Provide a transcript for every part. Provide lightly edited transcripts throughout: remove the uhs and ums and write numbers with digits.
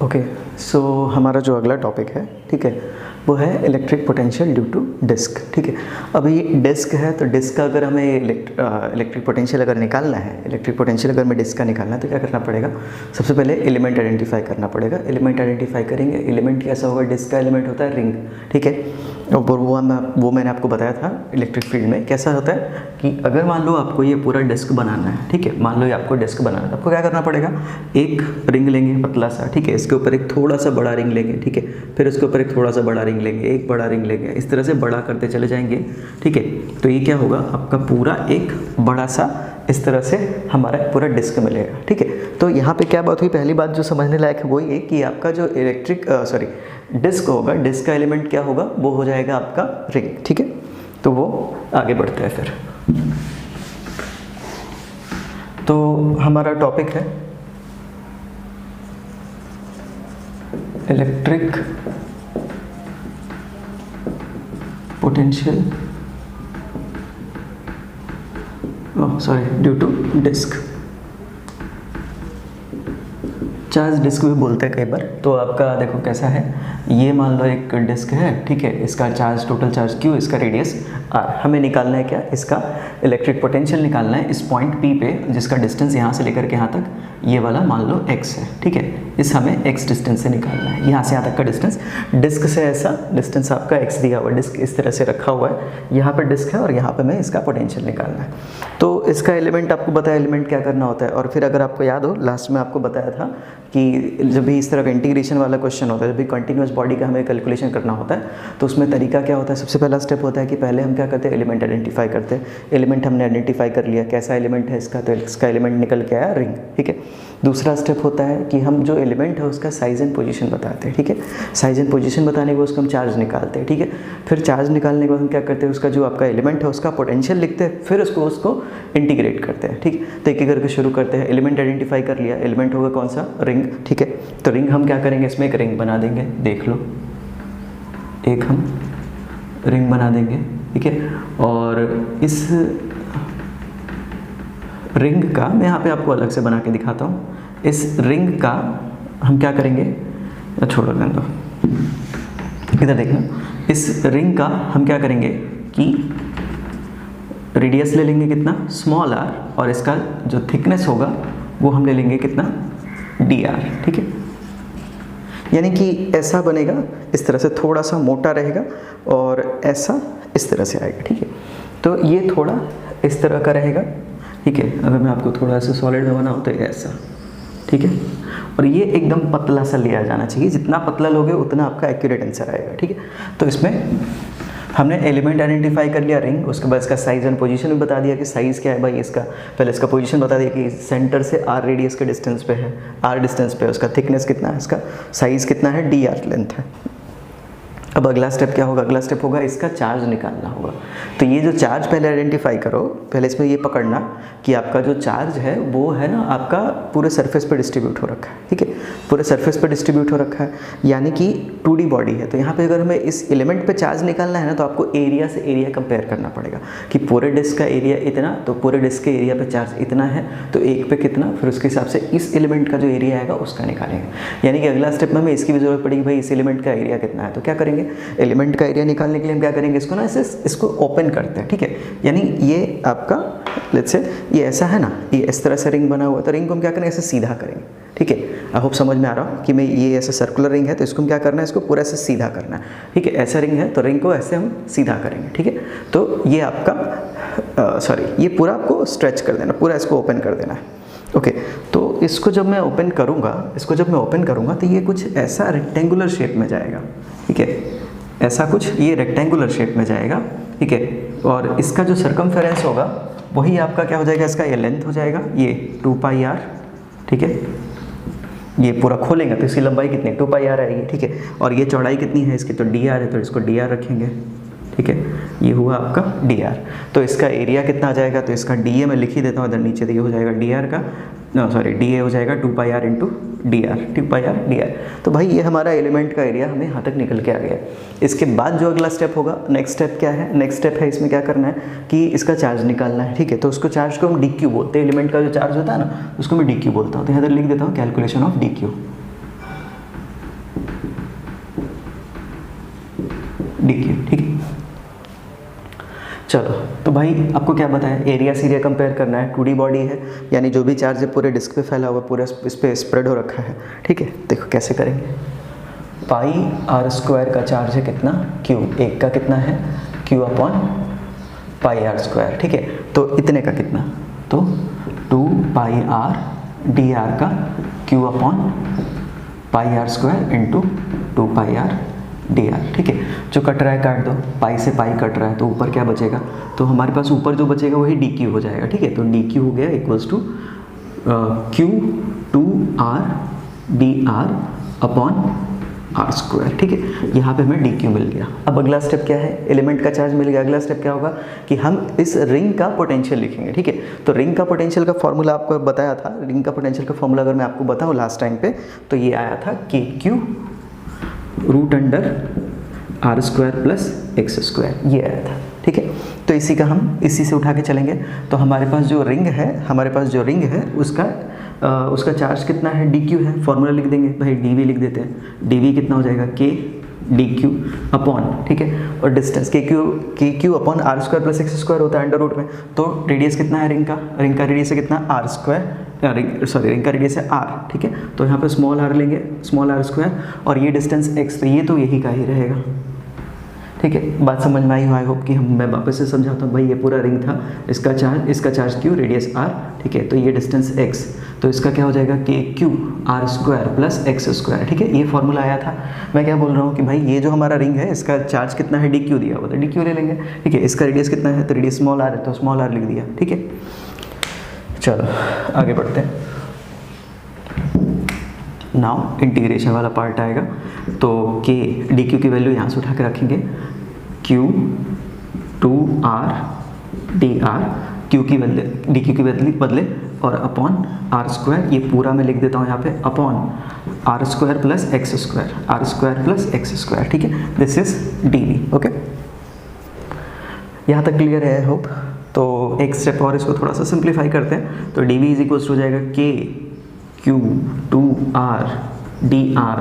Okay, सो हमारा जो अगला टॉपिक है, ठीक है, वो है electric potential due to disc. ठीक है, अभी डिस्क है तो डिस्क का अगर हमें इलेक्ट्रिक पोटेंशियल अगर निकालना है, इलेक्ट्रिक पोटेंशियल अगर हमें डिस्क का निकालना है तो क्या करना पड़ेगा? सबसे पहले एलिमेंट आइडेंटिफाई करना पड़ेगा। एलिमेंट आइडेंटिफाई करेंगे, एलिमेंट कैसा होगा? डिस्क का एलिमेंट होता है रिंग। ठीक है, और वो मैंने आपको बताया था इलेक्ट्रिक फील्ड में कैसा होता है कि अगर मान लो आपको ये पूरा डिस्क बनाना है, ठीक है, मान लो ये आपको डिस्क बनाना है तो आपको क्या करना पड़ेगा? एक रिंग लेंगे पतला सा, ठीक है, इसके ऊपर एक थोड़ा सा बड़ा रिंग लेंगे, ठीक है, फिर इसके ऊपर एक थोड़ा सा बड़ा रिंग लेंगे, एक बड़ा रिंग लेंगे, इस तरह से बड़ा करते चले जाएंगे। ठीक है, तो ये क्या होगा? आपका पूरा एक बड़ा सा इस तरह से हमारा पूरा डिस्क मिलेगा। ठीक है, तो यहाँ पे क्या बात हुई? पहली बात जो समझने लायक है वो ये कि आपका जो डिस्क होगा, डिस्क का एलिमेंट क्या होगा? वो हो जाएगा आपका रिंग। ठीक है, तो वो आगे बढ़ता है फिर। तो हमारा टॉपिक है electric potential due to disc. Charge disc भी बोलते हैं कई बार। तो आपका देखो कैसा है, ये मान लो एक डिस्क है, ठीक है, इसका चार्ज, टोटल चार्ज Q, इसका रेडियस R। हमें निकालना है क्या? इसका इलेक्ट्रिक पोटेंशियल निकालना है इस पॉइंट P पे, जिसका डिस्टेंस यहाँ से लेकर के यहाँ तक ये वाला मान लो x है। ठीक है, इस हमें x डिस्टेंस से निकालना है, यहाँ से यहाँ तक का डिस्टेंस। डिस्क से ऐसा डिस्टेंस आपका x दिया हुआ है, डिस्क इस तरह से रखा हुआ है, यहाँ पर डिस्क है और यहाँ पर हमें इसका पोटेंशियल निकालना है। तो इसका एलिमेंट आपको बताया, एलिमेंट क्या करना होता है। और फिर अगर आपको याद हो, लास्ट में आपको बताया था कि जब भी इस तरह का इंटीग्रेशन वाला क्वेश्चन होता है, जब भी कंटिन्यूस बॉडी का हमें कैलकुलेशन करना होता है, तो उसमें तरीका क्या होता है? सबसे पहला स्टेप होता है कि पहले हम क्या करते हैं? एलिमेंट आइडेंटिफाई करते हैं। एलिमेंट हमने आइडेंटिफाई कर लिया, कैसा एलिमेंट है इसका, तो इसका एलिमेंट निकल के आया रिंग। ठीक है, दूसरा स्टेप होता है कि हम जो एलिमेंट है उसका साइज़ एंड पोजीशन बताते हैं। ठीक है, साइज़ एंड पोजीशन बताने के बाद उसका हम चार्ज निकालते हैं। ठीक है, फिर चार्ज निकालने के बाद हम क्या करते हैं? उसका जो आपका एलिमेंट है उसका पोटेंशियल लिखते हैं, फिर उसको इंटीग्रेट करते हैं। ठीक, तो एक एक करके शुरू करते हैं। एलिमेंट आइडेंटिफाई कर लिया, एलिमेंट होगा कौन सा? रिंग। ठीक है, तो रिंग हम क्या करेंगे? इसमें एक रिंग बना देंगे, देख लो, एक हम रिंग बना देंगे। ठीक है, और इस रिंग का मैं यहाँ पे आपको अलग से बना के दिखाता हूँ। इस रिंग का हम क्या करेंगे? छोड़ो, रहने दो, इधर देखना। इस रिंग का हम क्या करेंगे कि रेडियस ले लेंगे कितना? स्मॉल r, और इसका जो थिकनेस होगा वो हम ले लेंगे कितना? dr। ठीक है, यानी कि ऐसा बनेगा, इस तरह से थोड़ा सा मोटा रहेगा और ऐसा इस तरह से आएगा। ठीक है, तो ये थोड़ा इस तरह का रहेगा। ठीक है, अगर मैं आपको थोड़ा सा सॉलिड में बनाऊँ तो ऐसा। ठीक है, और ये एकदम पतला सा लिया जाना चाहिए, जितना पतला लोगे उतना आपका एक्यूरेट आंसर आएगा। ठीक है, तो इसमें हमने एलिमेंट आइडेंटिफाई कर लिया रिंग, उसके बाद इसका साइज़ एंड पोजीशन भी बता दिया कि साइज़ क्या है भाई इसका। पहले इसका पोजीशन बता दिया कि सेंटर से r रेडियस के डिस्टेंस पे है, r डिस्टेंस पे है, उसका थिकनेस कितना है, इसका साइज़ कितना है, dr लेंथ है। अब अगला स्टेप क्या होगा? अगला स्टेप होगा इसका चार्ज निकालना होगा। तो ये जो चार्ज पहले आइडेंटिफाई करो, पहले इसमें ये पकड़ना कि आपका जो चार्ज है वो है ना आपका पूरे सरफेस पे डिस्ट्रीब्यूट हो रखा है। ठीक है, पूरे सरफेस पे डिस्ट्रीब्यूट हो रखा है, यानी कि 2D बॉडी है। तो यहाँ पे अगर हमें इस एलिमेंट पे चार्ज निकालना है ना, तो आपको एरिया से एरिया कंपेयर करना पड़ेगा कि पूरे डिस्क का एरिया इतना, तो पूरे डिस्क के एरिया पे चार्ज इतना है, तो एक पे कितना, फिर उसके हिसाब से इस एलिमेंट का जो एरिया आएगा उसका निकालेंगे। यानी कि अगला स्टेप में हमें इसकी भी जरूरत पड़ेगी, भाई इस एलिमेंट का एरिया कितना है। तो क्या करेंगे? एलिमेंट का एरिया निकालने के लिए हम क्या करेंगे? इसको ना ऐसे इसको ओपन करते हैं। ठीक है, यानी ये आपका लेट्स से ये ऐसा है ना, ये इस तरह से रिंग बना हुआ है, तो रिंग को हम क्या करेंगे? ऐसे सीधा करेंगे। ठीक है, आई होप समझ में आ रहा हो कि मैं ये ऐसा सर्कुलर रिंग है तो इसको हम क्या करना है? इसको पूरा ऐसे सीधा करना है। ठीक है, ऐसा रिंग है तो रिंग को ऐसे हम सीधा करेंगे। ठीक है, तो ये आपका ये पूरा आपको स्ट्रेच कर देना, पूरा इसको ओपन कर देना है। ओके, तो इसको जब मैं ओपन करूँगा तो ये कुछ ऐसा रेक्टेंगुलर शेप में जाएगा। ठीक है, ऐसा कुछ ये रेक्टेंगुलर शेप में जाएगा। ठीक है, और इसका जो सर्कमफेरेंस होगा वही आपका क्या हो जाएगा? इसका ये लेंथ हो जाएगा, ये 2πr। ठीक है, ये पूरा खोलेंगे तो इसकी लंबाई कितनी? 2πr आएगी। ठीक है, और ये चौड़ाई कितनी है इसकी? तो dr है, तो इसको dr रखेंगे। ठीक है, ये हुआ आपका dr। तो इसका एरिया कितना आ जाएगा? तो इसका da मैं लिख ही देता हूँ इधर नीचे, तो ये हो जाएगा dr का, da हो जाएगा 2πr into dr, 2πr dr। तो भाई ये हमारा एलिमेंट का एरिया हमें यहाँ तक निकल के आ गया। इसके बाद जो अगला स्टेप होगा, नेक्स्ट स्टेप क्या है? नेक्स्ट स्टेप है इसमें क्या करना है कि इसका चार्ज निकालना है। ठीक है, तो उसको चार्ज को हम dq बोलते हैं। एलिमेंट का जो चार्ज होता है ना उसको मैं dq बोलता हूँ। तो यहाँ लिख देता हूँ calculation of dq। D Q, ठीक है। चलो तो भाई आपको क्या बताया, एरिया सीरिया कंपेयर करना है, 2D बॉडी है यानी जो भी चार्ज है पूरे डिस्क पे फैला हुआ, पूरा इस पे स्प्रेड हो रखा है, ठीक है। देखो कैसे करेंगे, पाई आर स्क्वायर का चार्ज है कितना, क्यू, एक का कितना है q upon pi r square, ठीक है। तो इतने का कितना, तो 2 पाई आर डी आर का q upon pi r square into 2 pi r d r, ठीक है। जो कट रहा है काट दो, पाई से पाई कट रहा है तो ऊपर क्या बचेगा, तो हमारे पास ऊपर जो बचेगा वही डी क्यू हो जाएगा, ठीक है। तो डी क्यू हो गया equals to q 2 r d r upon r square, ठीक है। यहाँ पे हमें डी क्यू मिल गया। अब अगला स्टेप क्या है, एलिमेंट का चार्ज मिल गया, अगला स्टेप क्या होगा कि हम इस रिंग का पोटेंशियल लिखेंगे, ठीक है। तो रिंग का पोटेंशियल का फॉर्मूला आपको बताया था, रिंग का पोटेंशियल का फॉर्मूला अगर मैं आपको बताऊँ लास्ट टाइम पे, तो ये आया था के q root under r square plus x square, ये आया था, ठीक है। तो इसी का हम इसी से उठा के चलेंगे। तो हमारे पास जो रिंग है उसका चार्ज कितना है, डी क्यू है, फॉर्मूला लिख देंगे भाई, डी वी लिख देते हैं, डी वी कितना हो जाएगा के डी क्यू अपॉन, ठीक है, और डिस्टेंस के q upon r square plus x square होता है अंडर रूट में। तो रेडियस कितना है रिंग का रेडियस है कितना, आर स्क्वायर, रिंग का रेडियस है आर, ठीक है। तो यहाँ पे स्मॉल आर लेंगे, स्मॉल आर स्क्वायर, और ये डिस्टेंस एक्स, तो ये तो यही का ही रहेगा, ठीक है। बात समझ में आई हो, आई होप कि मैं वापस से समझाता हूँ भाई। ये पूरा रिंग था, इसका चार्ज क्यू, रेडियस आर, ठीक है। तो ये डिस्टेंस एक्स, तो इसका क्या हो जाएगा के Q R square plus x square, ठीक है। ये फॉर्मूला आया था। मैं क्या बोल रहा हूँ कि भाई ये जो हमारा रिंग है इसका चार्ज कितना है, डी क्यू दिया हुआ, तो डी क्यू ले लेंगे, ठीक है। इसका रेडियस कितना है, तो रेडियस स्मॉल आर है, तो स्मॉल आर लिख दिया, ठीक है। चलो आगे बढ़ते हैं। नाउ इंटीग्रेशन वाला पार्ट आएगा। तो के डी क्यू की वैल्यू यहाँ से उठा के रखेंगे, Q 2 r d are, Q की बदले डी क्यू की बदले और अपॉन आर स्क्वायर, ये पूरा मैं लिख देता हूँ यहाँ पे, upon r square plus x square, r square plus x square, ठीक है। This is d v, okay. यहाँ तक क्लियर है, होप। तो एक स्टेप और इसको थोड़ा सा सिंप्लीफाई करते हैं। तो डी वी इज इक्वल्स हो जाएगा के Q 2 r d r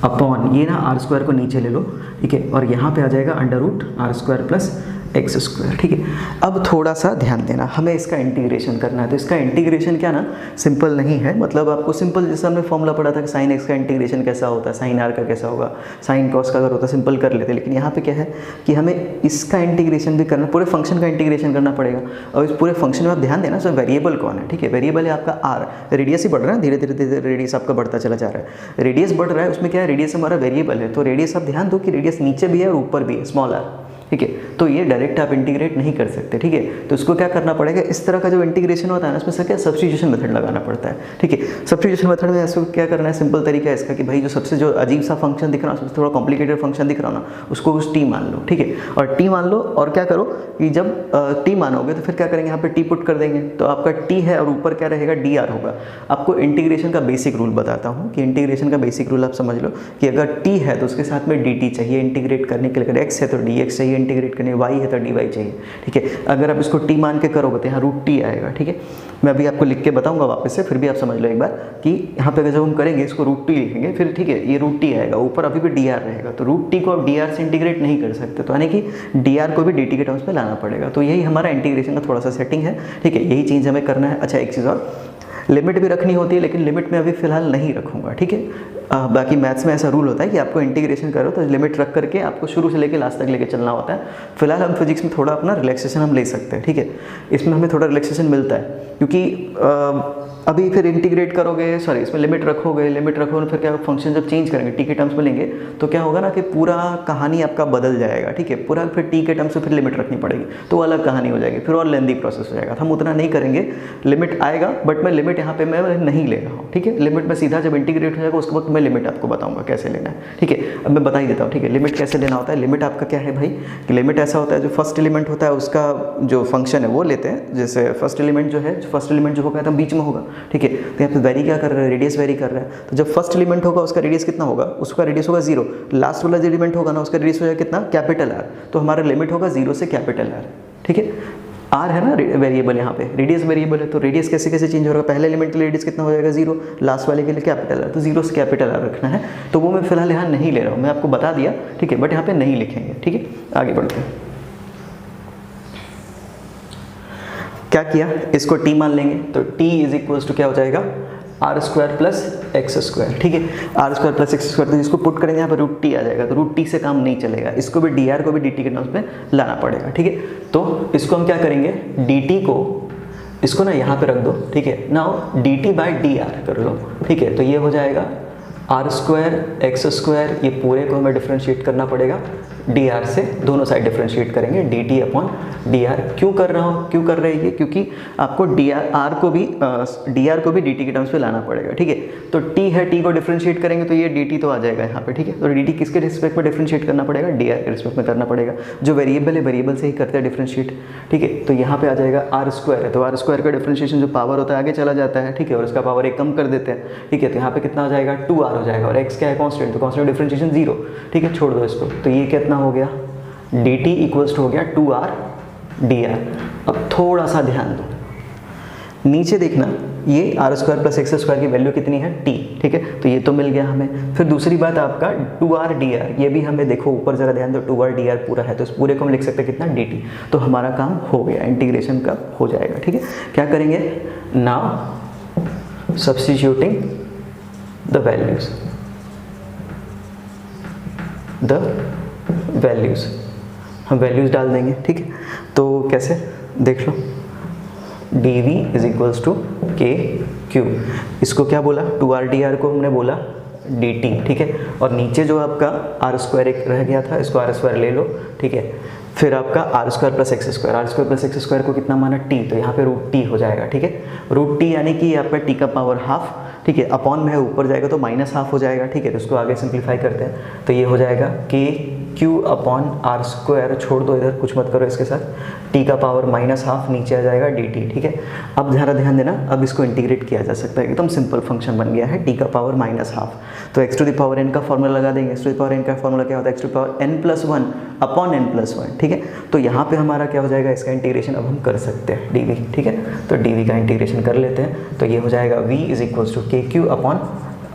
upon, ये ना आर स्क्वायर को नीचे ले लो, ठीक है, और यहाँ पे आ जाएगा under root r square plus x square, ठीक है। अब थोड़ा सा ध्यान देना, हमें इसका इंटीग्रेशन करना है। तो इसका इंटीग्रेशन क्या ना सिंपल नहीं है, मतलब आपको सिंपल जैसे हमने फॉर्मूला पढ़ा था कि साइन एक्स का इंटीग्रेशन कैसा होता है, साइन आर का कैसा होगा, साइन कॉस का अगर होता है सिंपल कर लेते, लेकिन यहाँ पे क्या है कि हमें इसका इंटीग्रेशन भी करना, पूरे फंक्शन का इंटीग्रेशन करना पड़ेगा। और इस पूरे फंक्शन में आप ध्यान देना, सो वेरिएबल कौन है, ठीक है। वेरिएबल है आपका आर, रेडियस ही बढ़ रहा है, धीरे धीरे रेडियस आपका बढ़ता चला जा रहा है, रेडियस बढ़ रहा है, उसमें क्या है, रेडियस हमारा वेरिएबल है। तो रेडियस आप ध्यान दो कि रेडियस नीचे भी है और ऊपर भी है, स्मॉल आर, ठीक है। तो ये डायरेक्ट आप इंटीग्रेट नहीं कर सकते, ठीक है। तो इसको क्या करना पड़ेगा, इस तरह का जो इंटीग्रेशन होता है ना, इसमें से क्या सब्स्टिट्यूशन मेथड लगाना पड़ता है, ठीक है। सब्स्टिट्यूशन मेथड में ऐसे क्या करना है, सिंपल तरीका है इसका कि भाई जो सबसे जो अजीब सा फंक्शन दिख रहा है, सबसे थोड़ा कॉम्प्लिकेटेड फंक्शन दिख रहा हो ना, उसको उस टी मान लो, ठीक है। और टी मान लो, और क्या करो कि जब टी मानोगे तो फिर क्या करेंगे, यहाँ पे टी पुट कर देंगे, तो आपका टी है और ऊपर क्या रहेगा, डी आर होगा। आपको इंटीग्रेशन का बेसिक रूल बताता हूँ कि इंटीग्रेशन का बेसिक रूल आप समझ लो कि अगर टी है तो उसके साथ में डी टी चाहिए इंटीग्रेट करने के लिए, अगर एक्स है तो डी एक्स चाहिए इंटीग्रेट करने, वाई है तो डी वाई चाहिए, ठीक है। अगर आप इसको टी मान के करोगे तो यहाँ रूट टी आएगा, ठीक है। मैं अभी आपको लिख के बताऊंगा वापस से, फिर भी आप समझ लो एक बार कि यहाँ पे जब हम करेंगे इसको रूट टी लिखेंगे, फिर ठीक है ये रूट टी आएगा, ऊपर अभी भी डी आर रहेगा, तो रूट टी को आप डी आर से इंटीग्रेट नहीं कर सकते, तो यानी कि डी आर को भी डी टी के टर्म्स में लाना पड़ेगा। तो यही हमारा इंटीग्रेशन का थोड़ा सा सेटिंग है, ठीक है। यही चीज़ हमें करना है। अच्छा एक चीज़ और, लिमिट भी रखनी होती है, लेकिन लिमिट में अभी फिलहाल नहीं रखूँगा, ठीक है। बाकी मैथ्स में ऐसा रूल होता है कि आपको इंटीग्रेशन करो तो लिमिट रख करके आपको शुरू से लेकर लास्ट तक लेके चलना होता है। फिलहाल हम फिजिक्स में थोड़ा अपना रिलैक्सेशन हम ले सकते हैं, ठीक है। इसमें हमें थोड़ा रिलैक्सेशन मिलता है, क्योंकि अभी फिर इंटीग्रेट करोगे, सॉरी इसमें लिमिट रखोगे, फिर क्या फंक्शन जब चेंज करेंगे टी के टर्म्स में लेंगे तो क्या होगा ना कि पूरा कहानी आपका बदल जाएगा, ठीक है। पूरा फिर टी के टर्म्स में फिर लिमिट रखनी पड़ेगी, तो अलग कहानी हो जाएगी, फिर और लेंदी प्रोसेस हो जाएगा। हम उतना नहीं करेंगे, लिमिट आएगा, बट मैं लिमिट यहाँ पे मैं नहीं ले रहा हूँ, ठीक है। लिमिट में सीधा जब इंटीग्रेट हो जाएगा उसके वक्त मैं लिमिट आपको बताऊँगा कैसे लेना है, ठीक है। अब मैं बता ही देता हूँ, ठीक है। लिमिट कैसे लेना होता है, लिमिट आपका क्या है भाई कि लिमिट ऐसा होता है, जो फर्स्ट एलिमेंट होता है उसका जो फंक्शन है वो लेते हैं। जैसे फर्स्ट एलिमेंट जो होगा एकदम बीच में होगा, ठीक है। तो यहाँ पे वेरी क्या कर रहा है, रेडियस वेरी कर रहा है, तो जब फर्स्ट एलिमेंट होगा उसका रेडियस कितना होगा, उसका रेडियस होगा 0। लास्ट वाला जो एलिमेंट होगा ना उसका रेडियस हो जाएगा कितना, कैपिटल आर, तो हमारा लिमिट होगा 0 से कैपिटल आर, ठीक है। आर है ना वेरिएबल, यहाँ पे रेडियस वेरिएबल है, तो रेडियस कैसे कैसे चेंज हो रहा है, पहले एलिमेंट के लिए रेडियस कितना हो जाएगा 0, लास्ट वाले के लिए कैपिटल आर, तो 0 से कैपिटल आर रखना है, तो वो मैं फिलहाल यहाँ नहीं ले रहा हूँ, मैं आपको बता दिया, ठीक है, बट यहाँ पे नहीं लिखेंगे, ठीक है। आगे बढ़ते हैं, क्या किया, इसको t मान लेंगे, तो t इज इक्वल्स टू क्या हो जाएगा r square plus x square, ठीक है, r square plus x square, तो इसको पुट करेंगे यहाँ पर रूट टी आ जाएगा, तो रूट टी से काम नहीं चलेगा, इसको भी डी आर को भी डी टी के टर्म्स में लाना पड़ेगा, ठीक है। तो इसको हम क्या करेंगे, डी टी को इसको ना यहाँ पे रख दो, ठीक है, now D T by D R कर लो, ठीक है, तो ये हो जाएगा आर स्क्वायर एक्स स्क्वायर, ये पूरे को हमें डिफ्रेंशिएट करना पड़ेगा डी आर से, दोनों साइड डिफ्रेंशिएट करेंगे D T upon D R. क्यों कर रहा हूँ, क्यों कर रहे हैं ये, क्योंकि आपको डी आर को भी डी टी के टर्म्स पे लाना पड़ेगा, ठीक है। तो टी है, टी को डिफ्रेंशिएट करेंगे तो ये डी टी तो आ जाएगा यहाँ पे, ठीक है। तो डी टी किसके रिस्पेक्ट में डिफ्रेंशिएट करना पड़ेगा, डी आर के रिस्पेक्ट में करना पड़ेगा, जो वेरिएबल है वेरिएबल से ही करते हैं डिफ्रेंशिएट, ठीक है। तो यहाँ पे आ जाएगा आर स्क्वायर है, तो आर स्क्वायर का डिफ्रेंशिएशन जो पावर होता है आगे चला जाता है, ठीक है, और उसका पावर एक कम कर देते हैं, ठीक है। तो यहाँ पे कितना हो जाएगा 2r हो जाएगा, और x क्या है कांस्टेंट, तो कांस्टेंट डिफरेंशिएशन 0, ठीक है, छोड़ दो इसको, तो ये कितना हो गया dt इक्वल्स टू हो गया 2r dr। अब थोड़ा सा ध्यान दो, नीचे देखना, ये r square plus x square की वैल्यू कितनी है t, ठीक है, तो ये तो मिल गया हमें। फिर दूसरी बात आपका 2r dr, ये भी हमें देखो ऊपर जरा ध्यान दो, 2r dr पूरा है, तो इस पूरे को हम लिख सकते हैं कितना dt, तो हमारा काम हो गया, इंटीग्रेशन का हो जाएगा, ठीक है। क्या करेंगे, नाउ सब्स्टिट्यूटिंग द वैल्यूज, हम वैल्यूज डाल देंगे, ठीक है। तो कैसे देख लो, dv इज इक्वल्स टू के क्यू, इसको क्या बोला 2r dr को हमने बोला dt, ठीक है, और नीचे जो आपका आर स्क्वायर एक रह गया था, इसको आर स्क्वायर ले लो, ठीक है। फिर आपका r square plus x square, r square plus x square को कितना माना t, तो यहाँ पे रूट टी हो जाएगा, ठीक है, रूट टी यानी कि आपका t का पावर हाफ, ठीक है, अपॉन में है ऊपर जाएगा तो माइनस हाफ हो जाएगा, ठीक है। तो इसको आगे सिंप्लीफाई करते हैं, तो ये हो जाएगा के क्यू अपॉन आर स्क्वायर, छोड़ दो इधर, कुछ मत करो इसके साथ, टी का पावर माइनस हाफ, नीचे आ जाएगा डी टी, ठीक है। अब ज़रा ध्यान देना, अब इसको इंटीग्रेट किया जा सकता है, एकदम सिंपल फंक्शन बन गया है, टी का पावर माइनस हाफ, तो x to the power n का फॉर्मूला लगा देंगे, x to the power n का फॉर्मूला क्या होता है, x to the power n plus one upon n plus one, ठीक है। तो यहाँ पे हमारा क्या हो जाएगा, इसका इंटीग्रेशन अब हम कर सकते हैं डी वी, ठीक है, तो डी वी का इंटीग्रेशन कर लेते हैं, तो ये हो जाएगा v इज इक्वल्स टू के क्यू अपॉन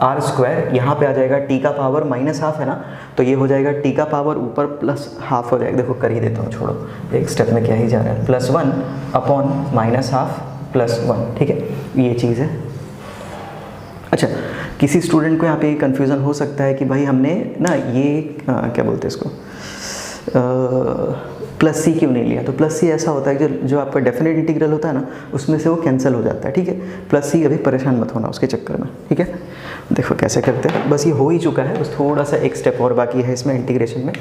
आर स्क्वायर, यहाँ पे आ जाएगा टी का पावर माइनस हाफ है ना, तो ये हो जाएगा टी का पावर ऊपर प्लस हाफ हो जाएगा, देखो कर ही देता हूँ, छोड़ो एक स्टेप में क्या ही जा रहा है, plus one upon minus half plus one, ठीक है, ये चीज़ है। अच्छा, किसी स्टूडेंट को यहाँ पे कन्फ्यूज़न हो सकता है कि भाई हमने ना ये क्या बोलते हैं इसको प्लस सी क्यों नहीं लिया, तो प्लस सी ऐसा होता है कि जो आपका डेफिनेट इंटीग्रल होता है ना, उसमें से वो कैंसिल हो जाता है, ठीक है। प्लस सी अभी परेशान मत होना उसके चक्कर में, ठीक है। देखो कैसे करते हैं, बस ये हो ही चुका है, बस थोड़ा सा एक स्टेप और बाकी है इसमें इंटीग्रेशन में।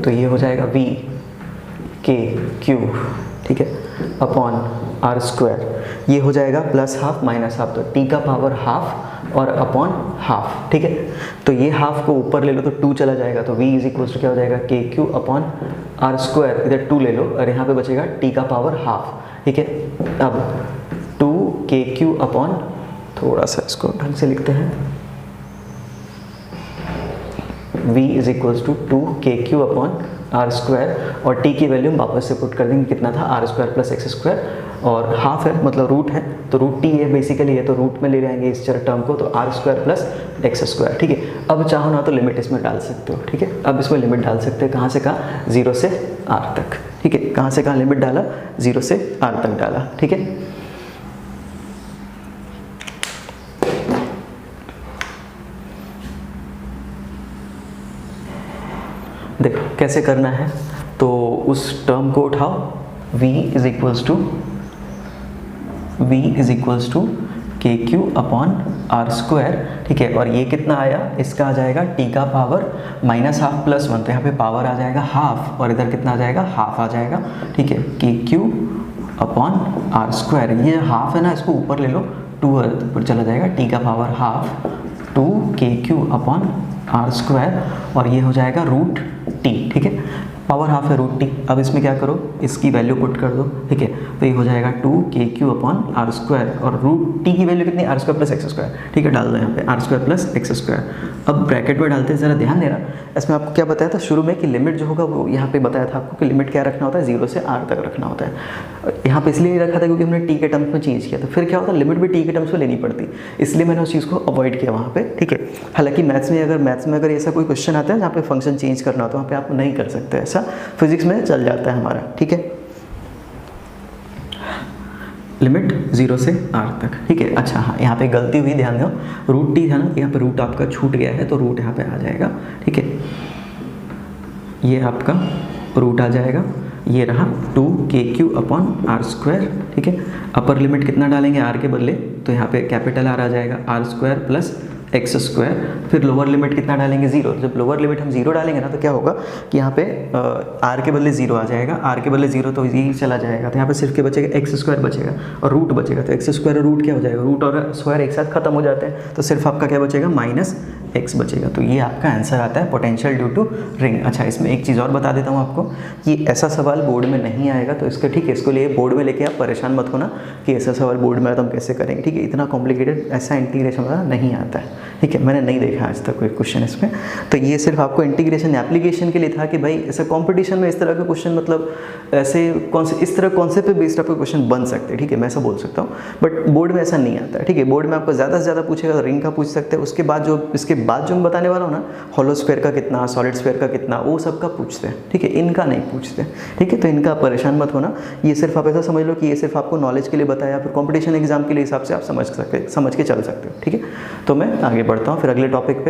तो ये हो जाएगा v के क्यू, ठीक है, अपॉन आर स्क्वायर, ये हो जाएगा प्लस हाफ माइनस हाफ, तो टी का पावर हाफ और अपॉन हाफ, ठीक है। तो ये हाफ को ऊपर ले लो तो 2 चला जाएगा, तो v इज इक्वल्स टू क्या हो जाएगा के क्यू अपॉन आर स्क्वायर, इधर 2 ले लो और यहाँ पे बचेगा टी का पावर हाफ, ठीक है। अब 2 के क्यू अपॉन, थोड़ा सा इसको ढंग से लिखते हैं, v is equals to 2 k q upon r square, और t की वैल्यू हम वापस से पुट कर देंगे, कितना था r square plus x square, और हाफ है मतलब रूट है, तो रूट टी है बेसिकली है, तो रूट में ले जाएंगे इस टर्म को, तो r square plus x square, ठीक है। अब चाहो ना तो लिमिट इसमें डाल सकते हो, ठीक है, अब इसमें लिमिट डाल सकते हैं, कहाँ से कहाँ, 0 से r तक, ठीक है, कहाँ से कहाँ लिमिट डाला, 0 से r तक डाला, ठीक है। देखो कैसे करना है, तो उस टर्म को उठाओ, v इज इक्वल्स टू के क्यू अपॉन आर स्क्वायर, ठीक है, और ये कितना आया, इसका आ जाएगा टी का power minus half plus one, तो यहाँ पे पावर आ जाएगा हाफ और इधर कितना आ जाएगा, हाफ आ जाएगा, ठीक है, के क्यू अपॉन आर स्क्वायर, ये हाफ है ना, इसको ऊपर ले लो, 2 ऊपर चला जाएगा, टी का power half 2 k q upon r square, और ये हो जाएगा रूट टी, ठीक है, पावर हाफ है रूट टी। अब इसमें क्या करो, इसकी वैल्यू पुट कर दो, ठीक है, तो ये हो जाएगा 2KQ/r², और रूट टी की वैल्यू कितनी, r² + x², ठीक है, डाल दो यहाँ पे r² + x²। अब ब्रैकेट में डालते हैं, ज़रा ध्यान देना, इसमें आपको क्या बताया था शुरू में कि लिमिट जो होगा वो यहाँ पे बताया था आपको कि लिमिट क्या रखना होता है, 0 से r तक रखना होता है। यहाँ पे इसलिए रखा था क्योंकि हमने t के टर्म्स में चेंज किया, तो फिर क्या होता है लिमिट भी t के टर्म्स में लेनी पड़ती, इसलिए मैंने उस चीज़ को अवॉइड किया वहाँ पे, ठीक है। हालांकि मैथ्स में अगर ऐसा कोई क्वेश्चन आता है जहाँ पे फंक्शन चेंज करना हो तो वहाँ पे आप नहीं कर सकते, ऐसा फिजिक्स में चल जाता है हमारा, ठीक है। लिमिट 0 से r तक, ठीक है। अच्छा हाँ, यहाँ पे गलती हुई, ध्यान दो, रूट टी था ना, यहाँ पे रूट आपका छूट गया है, तो रूट यहाँ पे आ जाएगा, ठीक है। ये आपका रूट आ जाएगा, ये रहा 2KQ/r², ठीक है। अपर लिमिट कितना डालेंगे r के बदले, तो यहाँ पे कैपिटल R आ जाएगा, r² + x²। फिर लोअर लिमिट कितना डालेंगे, 0। जब लोअर लिमिट हम 0 डालेंगे ना तो क्या होगा कि यहाँ पे r के बदले 0 आ जाएगा, r के बदले 0 तो यही चला जाएगा, तो यहाँ पे सिर्फ क्या बचेगा, x² बचेगा और रूट बचेगा, तो x² और रूट क्या हो जाएगा, रूट और स्क्वायर एक साथ खत्म हो जाते हैं, तो सिर्फ आपका क्या बचेगा, -x बचेगा। तो ये आपका आंसर आता है पोटेंशियल ड्यू टू रिंग। अच्छा, इसमें एक चीज़ और बता देता हूँ आपको कि ऐसा सवाल बोर्ड में नहीं आएगा, तो इसका ठीक है, इसको लिए बोर्ड में लेके आप परेशान मत होना कि ऐसा सवाल बोर्ड में आया तो हम कैसे करेंगे, ठीक है। इतना कॉम्प्लिकेटेड ऐसा इंटीग्रेशन वाला नहीं आता है, ठीक है, मैंने नहीं देखा आज तक कोई क्वेश्चन इसमें। तो ये सिर्फ आपको इंटीग्रेशन एप्लीकेशन के लिए था कि भाई ऐसा कंपटीशन में इस तरह का क्वेश्चन, मतलब ऐसे इस तरह कॉन्सेप्ट पे बेस्ड आपके क्वेश्चन बन सकते हैं, ठीक है, मैं ऐसा बोल सकता हूँ, बट बोर्ड में ऐसा नहीं आता है, ठीक है। बोर्ड में आपको ज़्यादा से ज़्यादा पूछेगा तो रिंग का पूछ सकते हैं, उसके बाद इसके बाद जो मैं बताने वाला हूँ ना, हॉलो स्क्वायर का कितना, सॉलिड स्क्वायर का कितना, वो सब का पूछते हैं, ठीक है, इनका नहीं पूछते, ठीक है। तो इनका परेशान मत होना, ये सिर्फ आप ऐसा समझ लो कि ये सिर्फ आपको नॉलेज के लिए बताया, फिर कॉम्पिटिशन एग्जाम के लिए हिसाब से आप समझ के चल सकते हो, ठीक है। तो मैं आगे बढ़ता हूँ फिर अगले टॉपिक पे।